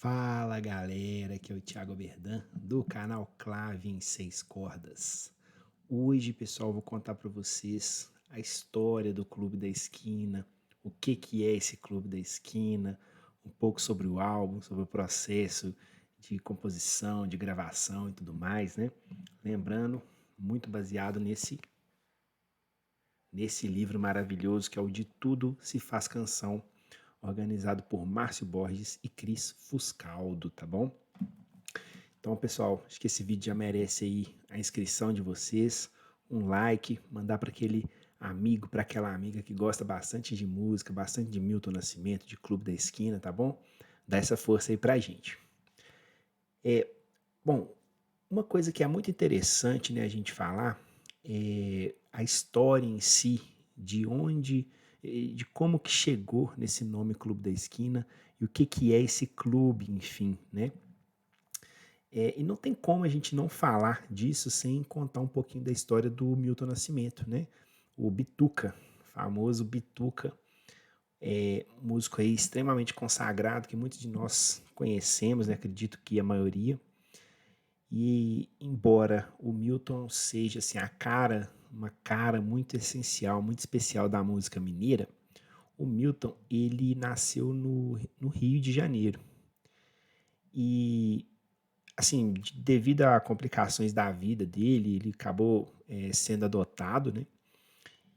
Fala galera, aqui é o Thiago Berdan do canal Clave em Seis Cordas. Hoje, pessoal, vou contar para vocês a história do Clube da Esquina, o que é esse Clube da Esquina, um pouco sobre o álbum, sobre o processo de composição, de gravação e tudo mais, né? Lembrando, muito baseado nesse livro maravilhoso que é o De Tudo Se Faz Canção, organizado por Márcio Borges e Cris Fuscaldo, tá bom? Então, pessoal, acho que esse vídeo já merece aí a inscrição de vocês, um like, mandar para aquele amigo, para aquela amiga que gosta bastante de música, bastante de Milton Nascimento, de Clube da Esquina, tá bom? Dá essa força aí pra gente. Bom, uma coisa que é muito interessante, né, a gente falar é a história em si, de onde, de como que chegou nesse nome Clube da Esquina e o que é esse clube, enfim, né? E não tem como a gente não falar disso sem contar um pouquinho da história do Milton Nascimento, né? O Bituca, famoso Bituca, músico aí extremamente consagrado, que muitos de nós conhecemos, né? Acredito que a maioria. E embora o Milton seja assim uma cara muito essencial, muito especial da música mineira, o Milton ele nasceu no Rio de Janeiro. E assim, devido a complicações da vida dele, ele acabou sendo adotado, né?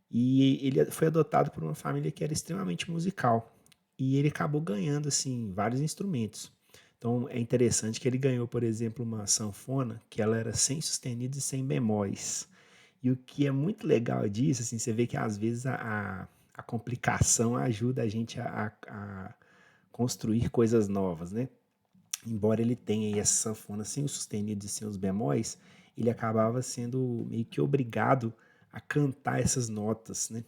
E ele foi adotado por uma família que era extremamente musical. E ele acabou ganhando, assim, vários instrumentos. Então é interessante que ele ganhou, por exemplo, uma sanfona que ela era sem sustenidos e sem bemóis. E o que é muito legal disso, assim, você vê que às vezes a complicação ajuda a gente a construir coisas novas, né? Embora ele tenha aí essa sanfona sem os sustenidos e sem os bemóis, ele acabava sendo meio que obrigado a cantar essas notas, né?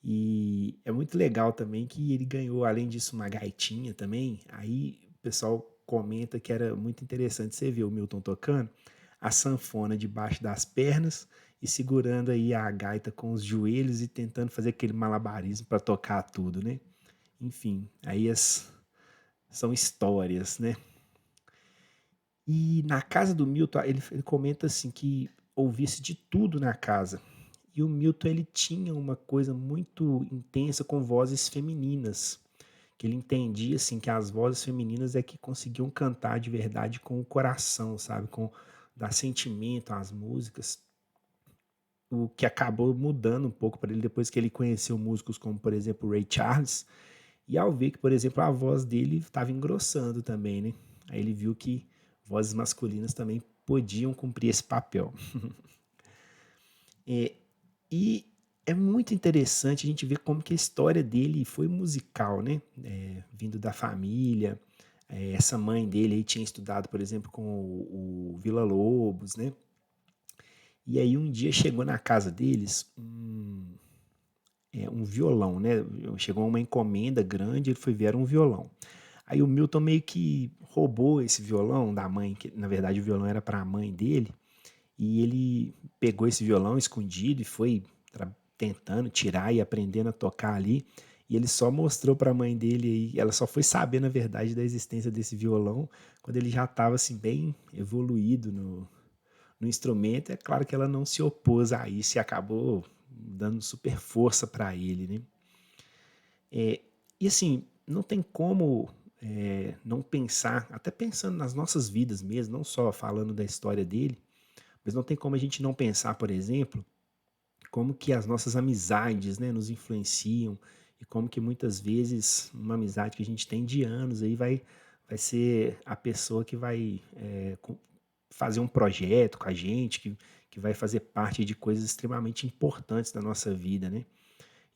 E é muito legal também que ele ganhou, além disso, uma gaitinha também. Aí o pessoal comenta que era muito interessante você ver o Milton tocando a sanfona debaixo das pernas e segurando aí a gaita com os joelhos e tentando fazer aquele malabarismo para tocar tudo, né? Enfim, são histórias, né? E na casa do Milton, ele comenta assim que ouvisse de tudo na casa. E o Milton ele tinha uma coisa muito intensa com vozes femininas, que ele entendia assim que as vozes femininas é que conseguiam cantar de verdade com o coração, sabe, com dar sentimento às músicas. O que acabou mudando um pouco para ele depois que ele conheceu músicos como, por exemplo, Ray Charles, e ao ver que, por exemplo, a voz dele estava engrossando também, né? Aí ele viu que vozes masculinas também podiam cumprir esse papel. E é muito interessante a gente ver como que a história dele foi musical, né? Vindo da família, essa mãe dele aí tinha estudado, por exemplo, com o Villa-Lobos, né? E aí um dia chegou na casa deles um violão, né? Chegou uma encomenda grande, ele foi ver, era um violão. Aí o Milton meio que roubou esse violão da mãe, que na verdade o violão era para a mãe dele, e ele pegou esse violão escondido e foi tentando tirar e aprendendo a tocar ali. E ele só mostrou para a mãe dele, e ela só foi saber, na verdade, da existência desse violão quando ele já estava assim, bem evoluído no instrumento. É claro que ela não se opôs a isso e acabou dando super força para ele, né? E assim, não tem como não pensar, até pensando nas nossas vidas mesmo, não só falando da história dele, mas não tem como a gente não pensar, por exemplo, como que as nossas amizades, né, nos influenciam e como que muitas vezes uma amizade que a gente tem de anos aí vai ser a pessoa que vai fazer um projeto com a gente, que vai fazer parte de coisas extremamente importantes da nossa vida, né?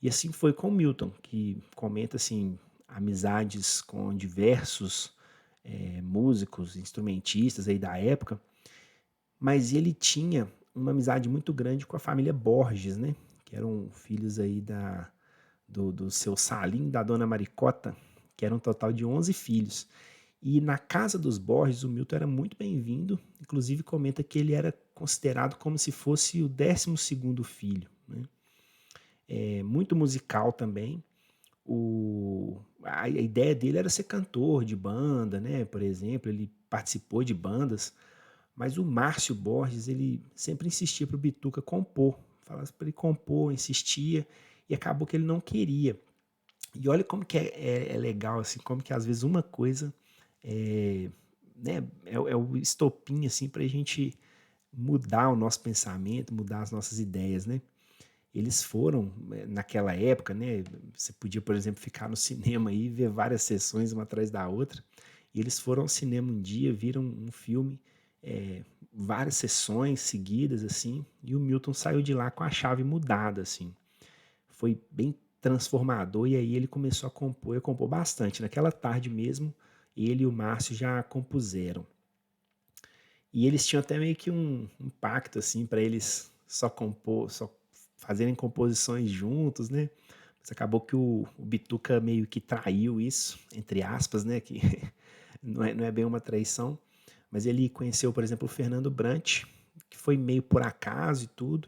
E assim foi com o Milton, que comenta assim, amizades com diversos músicos, instrumentistas aí da época, mas ele tinha uma amizade muito grande com a família Borges, né? Que eram filhos aí do seu Salim, da dona Maricota, que era um total de 11 filhos. E na casa dos Borges, o Milton era muito bem-vindo, inclusive comenta que ele era considerado como se fosse o 12º filho, né? Muito musical também. A ideia dele era ser cantor de banda, né? Por exemplo, ele participou de bandas, mas o Márcio Borges, ele sempre insistia para o Bituca compor, falava para ele compor, insistia, e acabou que ele não queria. E olha como que é legal, assim, como que às vezes uma coisa é, né, é o estopim, assim, para a gente mudar o nosso pensamento, mudar as nossas ideias, né? Eles foram, naquela época, né? Você podia, por exemplo, ficar no cinema e ver várias sessões uma atrás da outra. E eles foram ao cinema um dia, viram um filme, várias sessões seguidas, assim, e o Milton saiu de lá com a chave mudada, assim. Foi bem transformador, e aí ele começou a compor, eu compor bastante. Naquela tarde mesmo, ele e o Márcio já compuseram. E eles tinham até meio que um pacto, assim, para eles só compor, só fazerem composições juntos, né? Mas acabou que o Bituca meio que traiu isso, entre aspas, né? Que não é bem uma traição, mas ele conheceu, por exemplo, o Fernando Brant, que foi meio por acaso e tudo,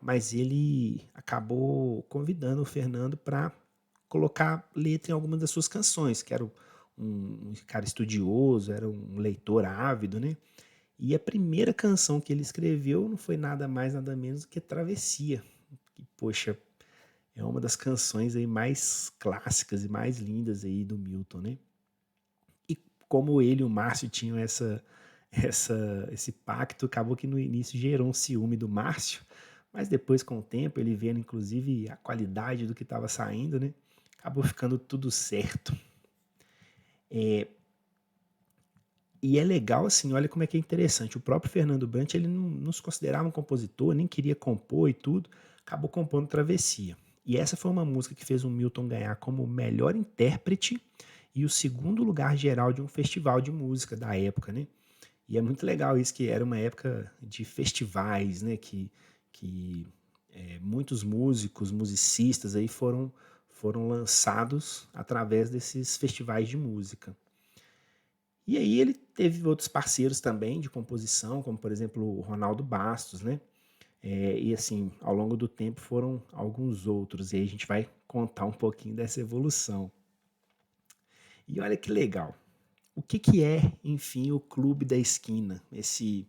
mas ele acabou convidando o Fernando para colocar letra em algumas das suas canções, que era um cara estudioso, era um leitor ávido, né? E a primeira canção que ele escreveu não foi nada mais, nada menos do que Travessia. Que, poxa, é uma das canções aí mais clássicas e mais lindas aí do Milton, né? E como ele e o Márcio tinham esse pacto, acabou que no início gerou um ciúme do Márcio, mas depois, com o tempo, ele vendo inclusive a qualidade do que estava saindo, né? Acabou ficando tudo certo. E é legal, assim, olha como é que é interessante. O próprio Fernando Brant, ele não se considerava um compositor, nem queria compor e tudo, acabou compondo Travessia. E essa foi uma música que fez o Milton ganhar como melhor intérprete e o segundo lugar geral de um festival de música da época, né? E é muito legal isso, que era uma época de festivais, né? Que muitos músicos, musicistas aí foram lançados através desses festivais de música. E aí ele teve outros parceiros também de composição, como por exemplo o Ronaldo Bastos, né? E assim, ao longo do tempo foram alguns outros, e aí a gente vai contar um pouquinho dessa evolução. E olha que legal. O que, que é, enfim, o Clube da Esquina? Esse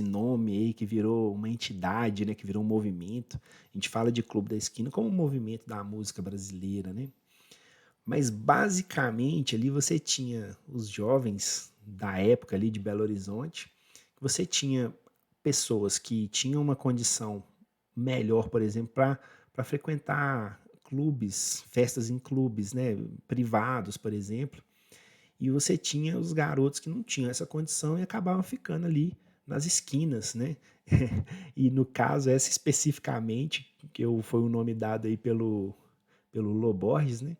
nome aí que virou uma entidade, né? Que virou um movimento. A gente fala de Clube da Esquina como um movimento da música brasileira, né? Mas basicamente ali você tinha os jovens da época ali de Belo Horizonte, você tinha pessoas que tinham uma condição melhor, por exemplo, para frequentar clubes, festas em clubes, né, privados, por exemplo, e você tinha os garotos que não tinham essa condição e acabavam ficando ali nas esquinas, né? E no caso essa especificamente, foi o nome dado aí pelo Lô Borges, né?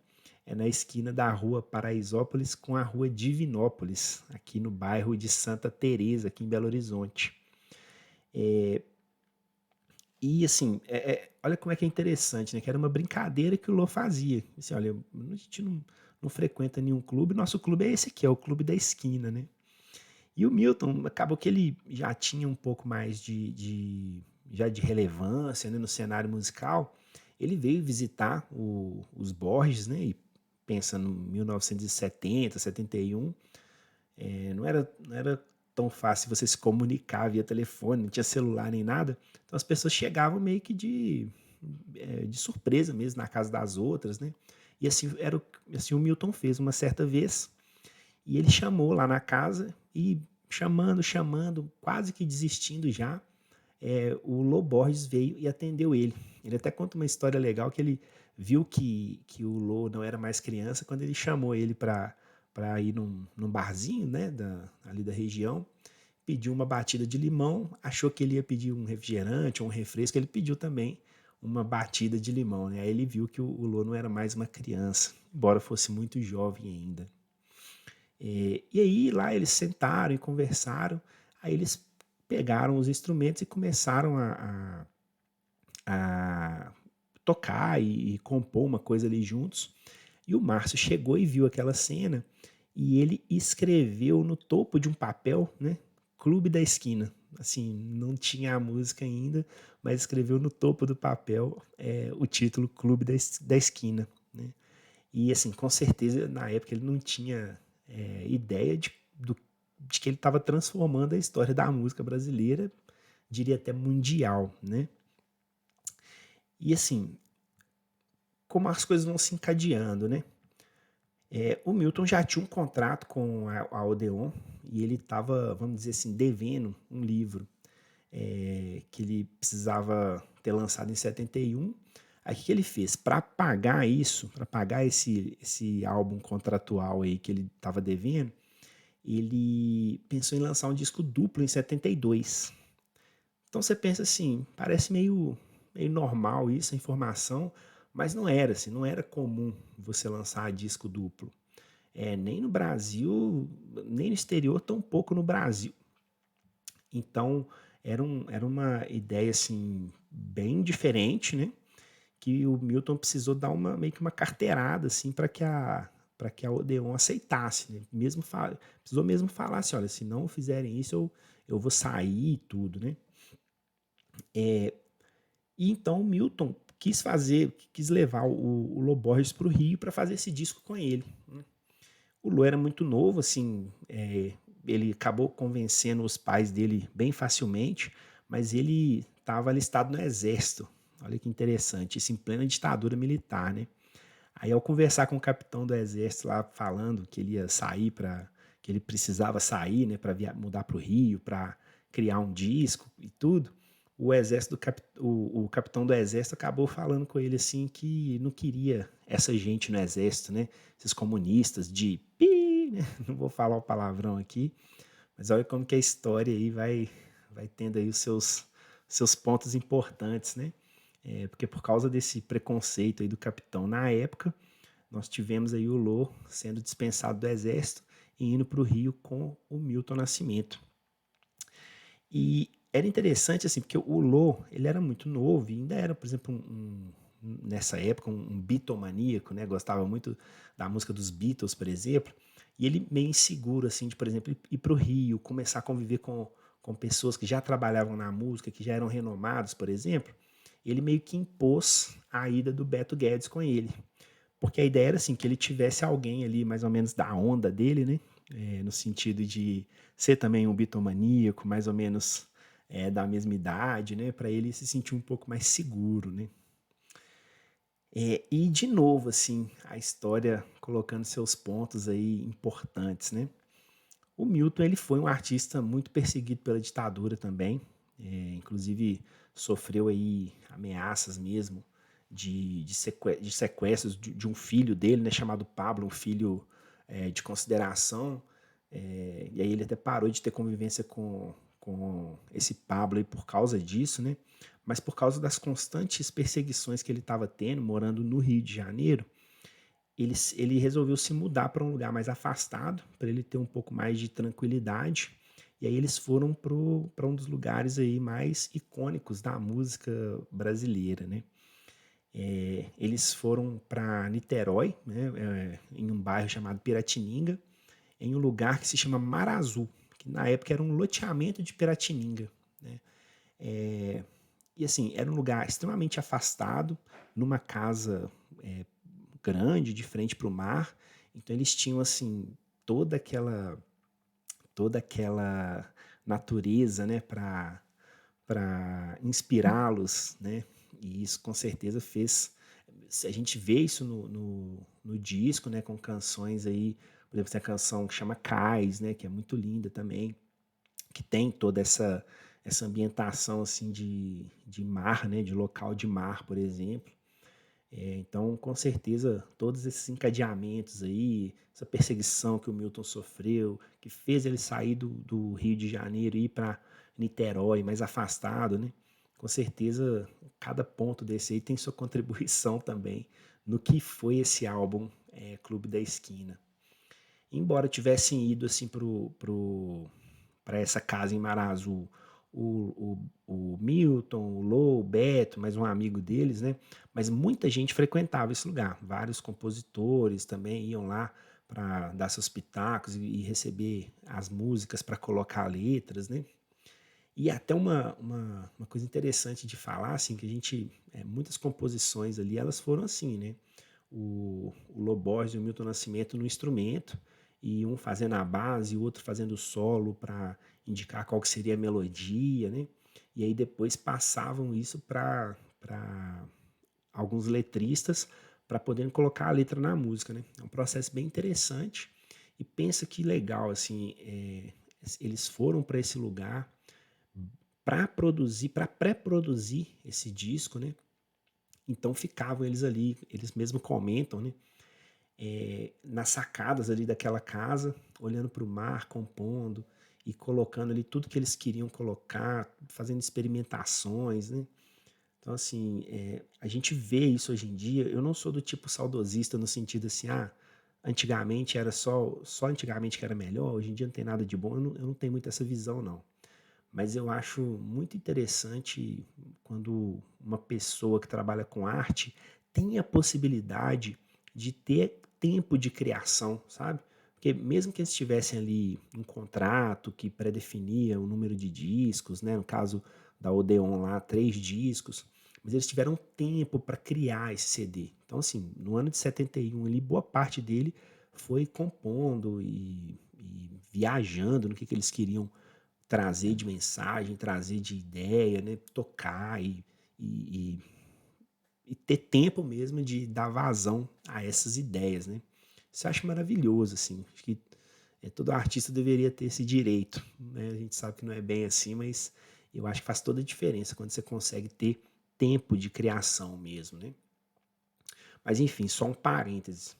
É na esquina da rua Paraisópolis com a rua Divinópolis, aqui no bairro de Santa Teresa, aqui em Belo Horizonte. E assim, olha como é que é interessante, né? Que era uma brincadeira que o Lô fazia. Assim, olha, a gente não frequenta nenhum clube, nosso clube é esse aqui, é o clube da esquina, né? E o Milton, acabou que ele já tinha um pouco mais já de relevância, né, no cenário musical. Ele veio visitar os Borges, né? E pensa no 1970, 71, não era tão fácil você se comunicar via telefone, não tinha celular nem nada. Então as pessoas chegavam meio que de surpresa mesmo na casa das outras, né? E assim, assim o Milton fez uma certa vez, e ele chamou lá na casa e chamando, quase que desistindo já, o Lô Borges veio e atendeu ele. Ele até conta uma história legal que ele viu que o Lô não era mais criança quando ele chamou ele para ir num barzinho, né, ali da região, pediu uma batida de limão, achou que ele ia pedir um refrigerante ou um refresco, ele pediu também uma batida de limão, né? Aí ele viu que o Lô não era mais uma criança, embora fosse muito jovem ainda. E aí lá eles sentaram e conversaram, aí eles pegaram os instrumentos e começaram a tocar e compor uma coisa ali juntos. E o Márcio chegou e viu aquela cena e ele escreveu no topo de um papel, né? Clube da Esquina. Assim, não tinha a música ainda, mas escreveu no topo do papel o título Clube da Esquina. né? E assim, com certeza na época ele não tinha ideia de que ele estava transformando a história da música brasileira, diria até mundial, né? E assim, como as coisas vão se encadeando, né? O Milton já tinha um contrato com a Odeon e ele estava, vamos dizer assim, devendo um livro que ele precisava ter lançado em 71. Aí o que ele fez? Para pagar isso, para pagar esse álbum contratual aí que ele estava devendo, ele pensou em lançar um disco duplo em 72. Então você pensa assim, parece meio normal isso, a informação, mas não era assim, não era comum você lançar disco duplo. Nem no Brasil, nem no exterior, tão pouco no Brasil. Então era uma ideia assim bem diferente, né? Que o Milton precisou dar meio que uma carteirada assim para que a Odeon aceitasse, né? Precisou mesmo falar assim, olha, se não fizerem isso eu vou sair e tudo, né? E então o Milton quis levar o Lô Borges para o Rio para fazer esse disco com ele. O Lô era muito novo, assim, ele acabou convencendo os pais dele bem facilmente, mas ele estava alistado no exército. Olha que interessante, isso em plena ditadura militar, né? Aí ao conversar com o capitão do exército lá, falando que ele ia sair que ele precisava sair, né, para mudar para o Rio, para criar um disco e tudo, o capitão do exército acabou falando com ele assim que não queria essa gente no exército, né? Esses comunistas de pi, né? Não vou falar o palavrão aqui, mas olha como que a história aí vai tendo aí os seus pontos importantes, né? Porque por causa desse preconceito aí do capitão na época, nós tivemos aí o Lô sendo dispensado do exército e indo para o Rio com o Milton Nascimento. E era interessante, assim, porque o Lô, ele era muito novo e ainda era, por exemplo, nessa época, um Beatlemaníaco, né? Gostava muito da música dos Beatles, por exemplo. E ele meio inseguro, assim, de, por exemplo, ir para o Rio, começar a conviver com pessoas que já trabalhavam na música, que já eram renomados, por exemplo. Ele meio que impôs a ida do Beto Guedes com ele. Porque a ideia era assim, que ele tivesse alguém ali mais ou menos da onda dele, né? No sentido de ser também um bitomaníaco, mais ou menos da mesma idade, né? Para ele se sentir um pouco mais seguro, né? E de novo, assim, a história colocando seus pontos aí importantes, né? O Milton, ele foi um artista muito perseguido pela ditadura também, inclusive sofreu aí ameaças mesmo de sequestros de um filho dele, né, chamado Pablo, um filho de consideração, e aí ele até parou de ter convivência com esse Pablo aí por causa disso, né? Mas por causa das constantes perseguições que ele estava tendo, morando no Rio de Janeiro, ele resolveu se mudar para um lugar mais afastado, para ele ter um pouco mais de tranquilidade. E aí eles foram para um dos lugares aí mais icônicos da música brasileira, né? Eles foram para Niterói, né? Em um bairro chamado Piratininga, em um lugar que se chama Mar Azul, que na época era um loteamento de Piratininga, né? E assim, era um lugar extremamente afastado, numa casa grande, de frente para o mar. Então eles tinham assim toda aquela toda aquela natureza, né, para inspirá-los, né? E isso com certeza fez. A gente vê isso no disco, né, com canções aí, por exemplo, tem a canção que chama Cais, né, que é muito linda também, que tem toda essa ambientação assim de mar, né, de local de mar, por exemplo. Então, com certeza, todos esses encadeamentos aí, essa perseguição que o Milton sofreu, que fez ele sair do Rio de Janeiro e ir para Niterói, mais afastado, né? Com certeza, cada ponto desse aí tem sua contribuição também no que foi esse álbum Clube da Esquina. Embora tivessem ido assim para essa casa em Marazul o Milton, o Lô, o Beto, mais um amigo deles, né? Mas muita gente frequentava esse lugar. Vários compositores também iam lá para dar seus pitacos e receber as músicas para colocar letras, né? E até uma coisa interessante de falar, assim, que a gente, muitas composições ali, elas foram assim, né? o Lô Borges e o Milton Nascimento no instrumento, e um fazendo a base, e o outro fazendo o solo para indicar qual que seria a melodia, né? E aí depois passavam isso para alguns letristas para poderem colocar a letra na música, né? É um processo bem interessante e pensa que legal, assim, eles foram para esse lugar para produzir, para pré-produzir esse disco, né? Então ficavam eles ali, eles mesmos comentam, né? Nas sacadas ali daquela casa, olhando para o mar, compondo e colocando ali tudo que eles queriam colocar, fazendo experimentações, né? Então, assim, a gente vê isso hoje em dia. Eu não sou do tipo saudosista no sentido assim, antigamente era só antigamente que era melhor, hoje em dia não tem nada de bom. Eu não tenho muito essa visão, não. Mas eu acho muito interessante quando uma pessoa que trabalha com arte tem a possibilidade de ter tempo de criação, sabe? Porque mesmo que eles tivessem ali um contrato que predefinia o número de discos, né? No caso da Odeon lá, 3 discos, mas eles tiveram tempo para criar esse CD. Então, assim, no ano de 71, ali, boa parte dele foi compondo e viajando no que eles queriam trazer de mensagem, trazer de ideia, né? Tocar e, e ter tempo mesmo de dar vazão a essas ideias, né? Isso eu acho maravilhoso, assim. Acho que todo artista deveria ter esse direito, né? A gente sabe que não é bem assim, mas eu acho que faz toda a diferença quando você consegue ter tempo de criação mesmo, né? Mas enfim, só um parênteses.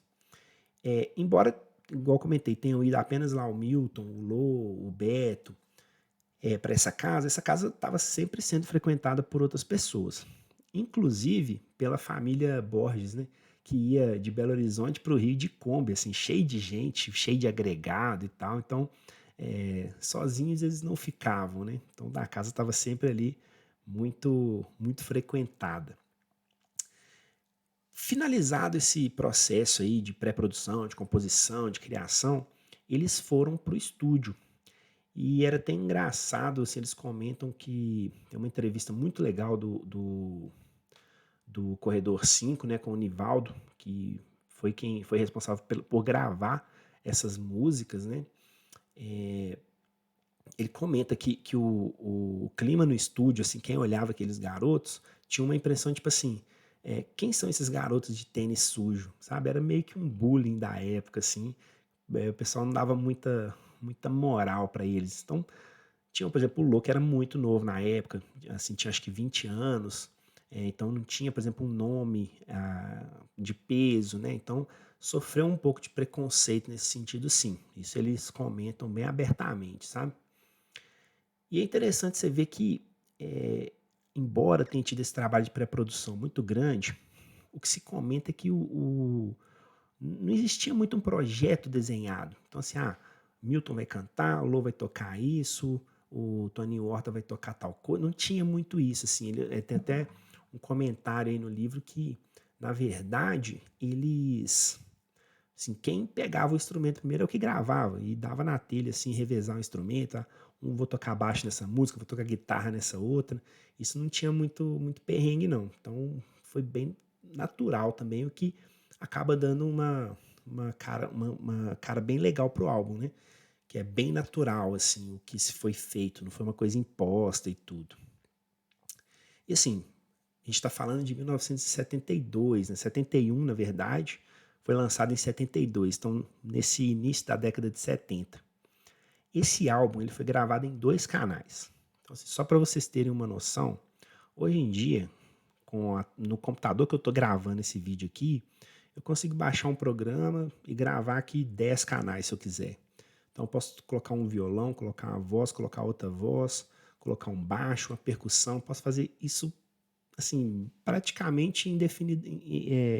Embora, igual comentei, tenham ido apenas lá o Milton, o Lô, o Beto, para essa casa estava sempre sendo frequentada por outras pessoas, inclusive pela família Borges, né? Que ia de Belo Horizonte para o Rio de Kombi, assim, cheio de gente, cheio de agregado e tal. Então, sozinhos eles não ficavam, né? Então, a casa estava sempre ali muito, muito frequentada. Finalizado esse processo aí de pré-produção, de composição, de criação, eles foram para o estúdio. E era até engraçado, assim, eles comentam que tem uma entrevista muito legal do Corredor 5, né, com o Nivaldo, que foi quem foi responsável por gravar essas músicas, né? Ele comenta que o clima no estúdio, assim, quem olhava aqueles garotos, tinha uma impressão, tipo assim, quem são esses garotos de tênis sujo, sabe? Era meio que um bullying da época, assim. O pessoal não dava muita moral para eles. Então, tinha, por exemplo, o Lô, que era muito novo na época, assim, tinha acho que 20 anos, então não tinha, por exemplo, um nome de peso, né? Então sofreu um pouco de preconceito nesse sentido, sim. Isso eles comentam bem abertamente, sabe? E é interessante você ver que, embora tenha tido esse trabalho de pré-produção muito grande, o que se comenta é que não existia muito um projeto desenhado. Então, assim, Milton vai cantar, o Lô vai tocar isso, o Toninho Horta vai tocar tal coisa. Não tinha muito isso, assim. Tem até um comentário aí no livro que, na verdade, eles... Assim, quem pegava o instrumento primeiro é o que gravava e dava na telha, assim, revezar o instrumento. Vou tocar baixo nessa música, vou tocar guitarra nessa outra. Isso não tinha muito perrengue, não. Então, foi bem natural também, o que acaba dando uma cara bem legal pro álbum, né? Que é bem natural, assim, o que se foi feito, não foi uma coisa imposta e tudo. E assim, a gente está falando de 1972, né? 71, na verdade, foi lançado em 72, então nesse início da década de 70. Esse álbum ele foi gravado em 2 canais. Então, assim, só para vocês terem uma noção, hoje em dia, no computador que eu estou gravando esse vídeo aqui, eu consigo baixar um programa e gravar aqui 10 canais se eu quiser. Então eu posso colocar um violão, colocar uma voz, colocar outra voz, colocar um baixo, uma percussão, posso fazer isso assim, praticamente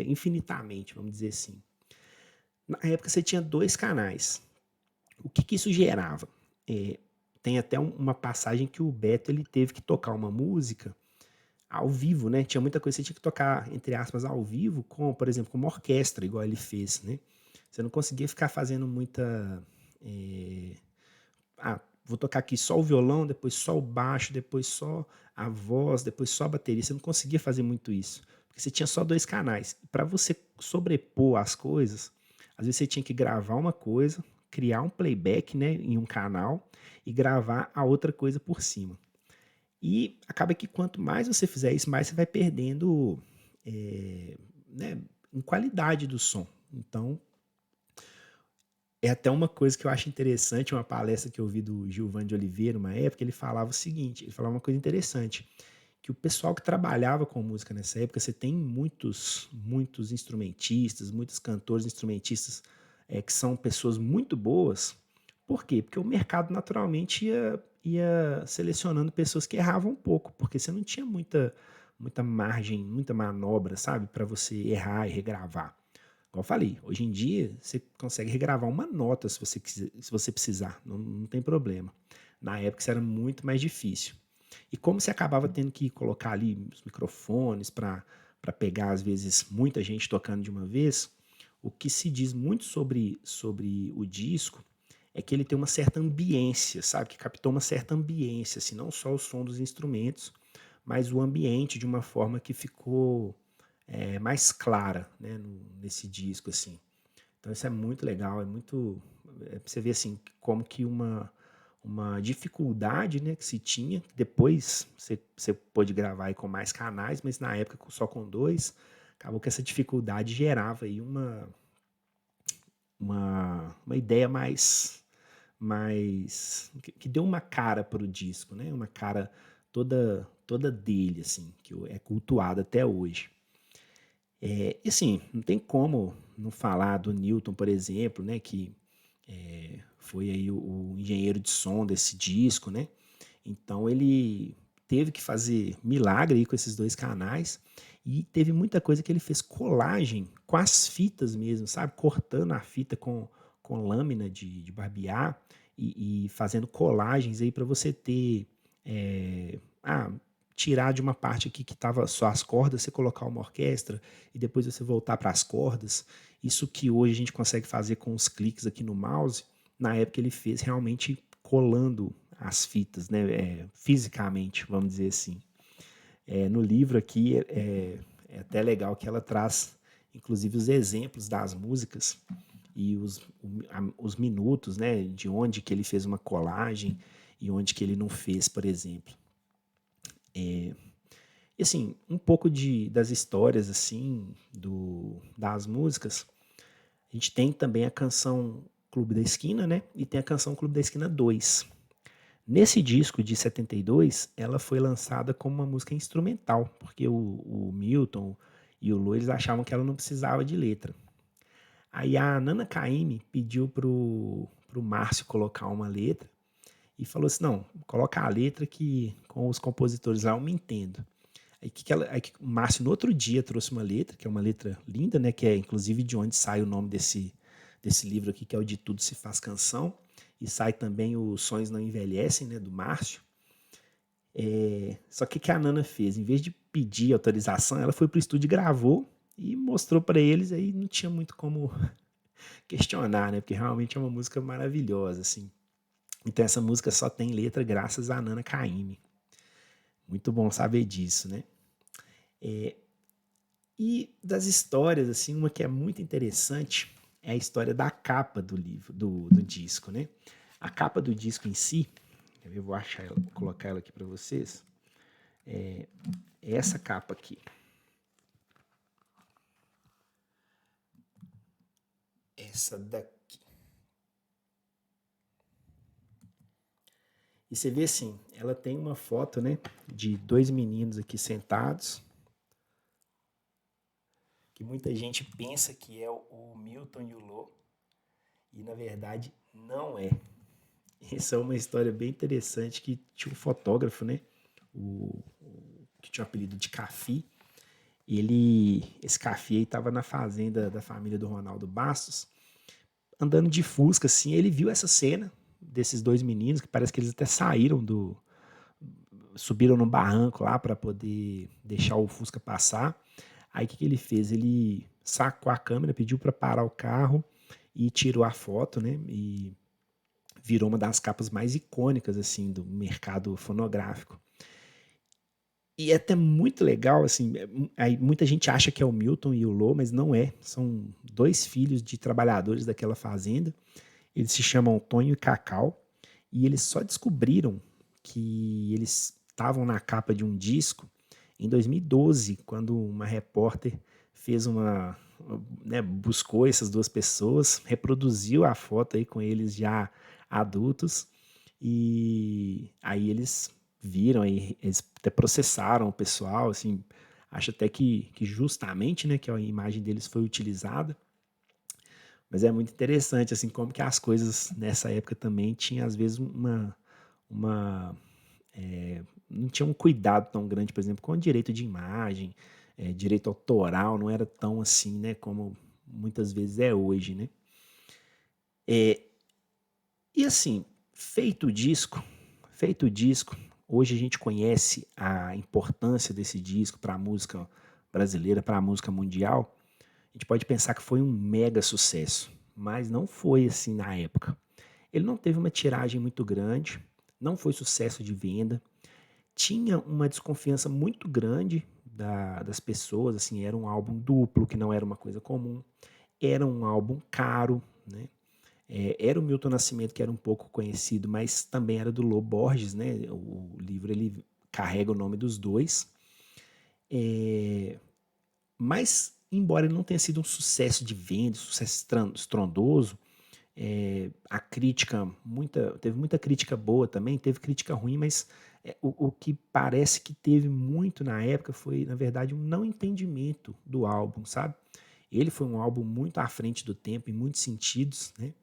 infinitamente, vamos dizer assim. Na época você tinha 2 canais. O que isso gerava? É, tem até uma passagem que o Beto ele teve que tocar uma música ao vivo, né? Tinha muita coisa que você tinha que tocar, entre aspas, ao vivo, com, por exemplo, com uma orquestra, igual ele fez, né? Você não conseguia ficar fazendo muita. É, vou tocar aqui só o violão, depois só o baixo, depois só a voz, depois só a bateria. Você não conseguia fazer muito isso, porque você tinha só 2 canais. Para você sobrepor as coisas, às vezes você tinha que gravar uma coisa, criar um playback, né, em um canal e gravar a outra coisa por cima. E acaba que quanto mais você fizer isso, mais você vai perdendo, né, em qualidade do som. Então, é até uma coisa que eu acho interessante, uma palestra que eu vi do Gilvan de Oliveira, uma época, ele falava o seguinte, ele falava uma coisa interessante, que o pessoal que trabalhava com música nessa época, você tem muitos instrumentistas, muitos cantores instrumentistas que são pessoas muito boas. Por quê? Porque o mercado naturalmente ia selecionando pessoas que erravam um pouco, porque você não tinha muita margem, muita manobra, sabe, para você errar e regravar. Como eu falei, hoje em dia você consegue regravar uma nota se você precisar, não tem problema. Na época isso era muito mais difícil. E como você acabava tendo que colocar ali os microfones para pegar, às vezes, muita gente tocando de uma vez, o que se diz muito sobre o disco é que ele tem uma certa ambiência, sabe? Que captou uma certa ambiência, assim, não só o som dos instrumentos, mas o ambiente de uma forma que ficou mais clara, né, nesse disco, assim. Então isso é muito legal, é muito. Pra você ver assim, como que uma dificuldade, né, que se tinha, depois você pôde gravar aí com mais canais, mas na época só com dois, acabou que essa dificuldade gerava aí uma ideia mais que deu uma cara para o disco, né? Uma cara toda dele, assim, que é cultuada até hoje. E assim, não tem como não falar do Newton, por exemplo, né? Que foi aí o engenheiro de som desse disco, né? Então ele teve que fazer milagre aí com esses dois canais e teve muita coisa que ele fez colagem com as fitas mesmo, sabe? Cortando a fita com lâmina de barbear e fazendo colagens aí para você ter é, ah, tirar de uma parte aqui que estava só as cordas, você colocar uma orquestra e depois você voltar para as cordas. Isso que hoje a gente consegue fazer com os cliques aqui no mouse, na época ele fez realmente colando as fitas, né, fisicamente, vamos dizer assim. No livro aqui é até legal que ela traz, inclusive, os exemplos das músicas e os minutos, né, de onde que ele fez uma colagem e onde que ele não fez, por exemplo. E assim, um pouco das histórias assim das músicas. A gente tem também a canção Clube da Esquina, né? E tem a canção Clube da Esquina 2. Nesse disco de 72, ela foi lançada como uma música instrumental, porque o Milton e o Lou, eles achavam que ela não precisava de letra. Aí a Nana Caymmi pediu pro Márcio colocar uma letra e falou assim, não, coloca a letra que com os compositores lá eu me entendo. Aí que o Márcio no outro dia trouxe uma letra, que é uma letra linda, né, que é inclusive de onde sai o nome desse livro aqui, que é o De Tudo Se Faz Canção, e sai também o Sonhos Não Envelhecem, né, do Márcio. Só que a Nana fez? Em vez de pedir autorização, ela foi pro estúdio e gravou e mostrou para eles, aí não tinha muito como questionar, né, porque realmente é uma música maravilhosa, assim. Então essa música só tem letra graças a Nana Caymmi. Muito bom saber disso, né? E das histórias, assim, uma que é muito interessante é a história da capa do livro, do disco, né? A capa do disco em si, eu vou achar ela, vou colocar ela aqui para vocês. É essa capa aqui. Essa daqui. E você vê assim, ela tem uma foto, né, de dois meninos aqui sentados, que muita gente pensa que é o Milton e o Lô, e na verdade não é. Essa é uma história bem interessante que tinha um fotógrafo, né? Que tinha o apelido de Cafi. Esse Cafi aí estava na fazenda da família do Ronaldo Bastos, andando de Fusca, assim, ele viu essa cena desses dois meninos, que parece que eles até subiram no barranco lá para poder deixar o Fusca passar. Aí o que ele fez? Ele sacou a câmera, pediu para parar o carro e tirou a foto, né? E virou uma das capas mais icônicas assim do mercado fonográfico. E é até muito legal, assim, aí muita gente acha que é o Milton e o Lô, mas não é. São dois filhos de trabalhadores daquela fazenda. Eles se chamam Tonho e Cacau. E eles só descobriram que eles estavam na capa de um disco em 2012, quando uma repórter fez né, buscou essas duas pessoas, reproduziu a foto aí com eles já adultos, e aí eles viram, aí eles até processaram o pessoal, assim, acho até que justamente, né, que a imagem deles foi utilizada, mas é muito interessante, assim, como que as coisas nessa época também tinha às vezes uma não tinha um cuidado tão grande, por exemplo, com o direito de imagem, direito autoral, não era tão assim, né, como muitas vezes é hoje, né? E assim, feito o disco, hoje a gente conhece a importância desse disco para a música brasileira, para a música mundial. A gente pode pensar que foi um mega sucesso, mas não foi assim na época. Ele não teve uma tiragem muito grande, não foi sucesso de venda, tinha uma desconfiança muito grande das pessoas, assim, era um álbum duplo, que não era uma coisa comum, era um álbum caro, né? Era o Milton Nascimento, que era um pouco conhecido, mas também era do Lô Borges, né? O livro ele carrega o nome dos dois. Mas, embora ele não tenha sido um sucesso de venda, sucesso estrondoso, a crítica, teve muita crítica boa também, teve crítica ruim, mas o que parece que teve muito na época foi, na verdade, um não entendimento do álbum, sabe? Ele foi um álbum muito à frente do tempo, em muitos sentidos, né?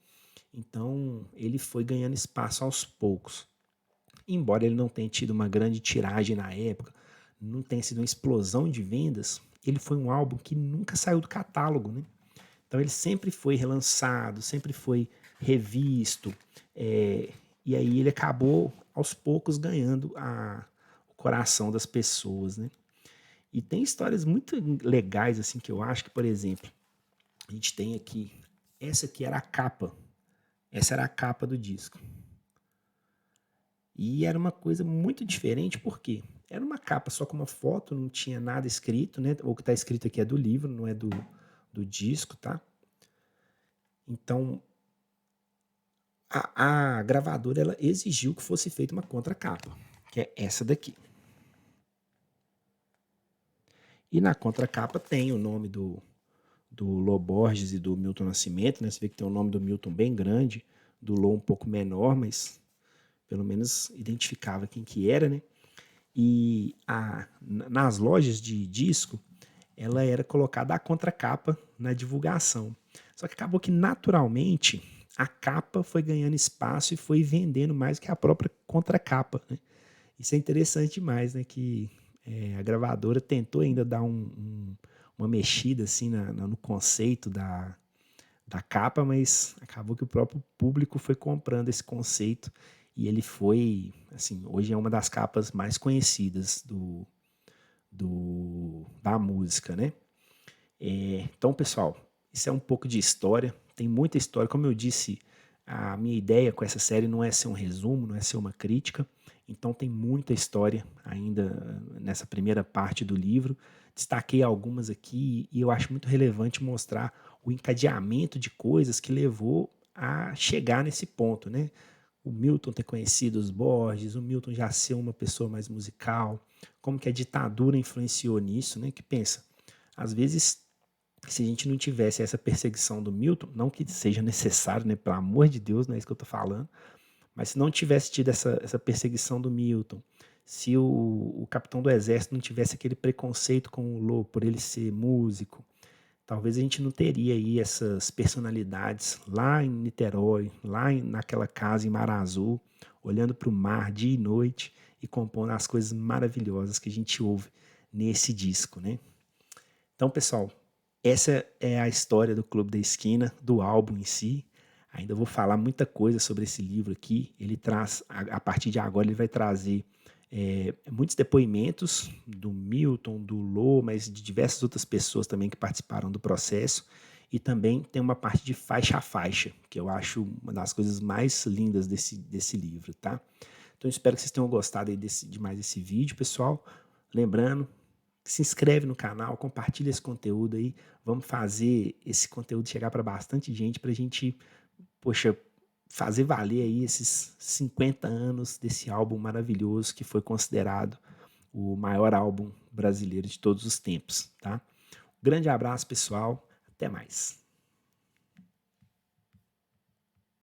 Então, ele foi ganhando espaço aos poucos. Embora ele não tenha tido uma grande tiragem na época, não tenha sido uma explosão de vendas, ele foi um álbum que nunca saiu do catálogo, né? Então ele sempre foi relançado, sempre foi revisto, e aí ele acabou aos poucos ganhando o coração das pessoas, né? E tem histórias muito legais assim que eu acho que, por exemplo, a gente tem aqui, essa aqui era a capa, essa era a capa do disco. E era uma coisa muito diferente, porque era uma capa só com uma foto, não tinha nada escrito, né? O que está escrito aqui é do livro, não é do disco, tá? Então, a gravadora ela exigiu que fosse feita uma contracapa, que é essa daqui. E na contracapa tem o nome do Lô Borges e do Milton Nascimento, né? Você vê que tem o nome do Milton bem grande, do Lô um pouco menor, mas pelo menos identificava quem que era, né? E nas lojas de disco, ela era colocada a contracapa na divulgação. Só que acabou que naturalmente a capa foi ganhando espaço e foi vendendo mais que a própria contracapa, né? Isso é interessante demais, né? Que a gravadora tentou ainda dar uma mexida assim no conceito da capa, mas acabou que o próprio público foi comprando esse conceito e ele foi, assim, hoje é uma das capas mais conhecidas da música, né? Então, pessoal, isso é um pouco de história, tem muita história. Como eu disse, a minha ideia com essa série não é ser um resumo, não é ser uma crítica, então tem muita história ainda nessa primeira parte do livro. Destaquei algumas aqui e eu acho muito relevante mostrar o encadeamento de coisas que levou a chegar nesse ponto, né? O Milton ter conhecido os Borges, o Milton já ser uma pessoa mais musical, como que a ditadura influenciou nisso, né? Que pensa, às vezes, se a gente não tivesse essa perseguição do Milton, não que seja necessário, né? Pelo amor de Deus, não é isso que eu estou falando, mas se não tivesse tido essa perseguição do Milton, se o capitão do exército não tivesse aquele preconceito com o Lô por ele ser músico, talvez a gente não teria aí essas personalidades lá em Niterói, naquela casa em Mar Azul, olhando para o mar dia e noite e compondo as coisas maravilhosas que a gente ouve nesse disco, né? Então, pessoal, essa é a história do Clube da Esquina, do álbum em si. Ainda vou falar muita coisa sobre esse livro aqui. Ele traz, a partir de agora, ele vai trazer muitos depoimentos do Milton, do Lô, mas de diversas outras pessoas também que participaram do processo. E também tem uma parte de faixa a faixa, que eu acho uma das coisas mais lindas desse livro, tá? Então, espero que vocês tenham gostado aí de mais desse vídeo, pessoal. lembrando, se inscreve no canal, compartilha esse conteúdo aí, vamos fazer esse conteúdo chegar para bastante gente, para a gente, poxa, fazer valer aí esses 50 anos desse álbum maravilhoso que foi considerado o maior álbum brasileiro de todos os tempos, tá? Grande abraço, pessoal. Até mais.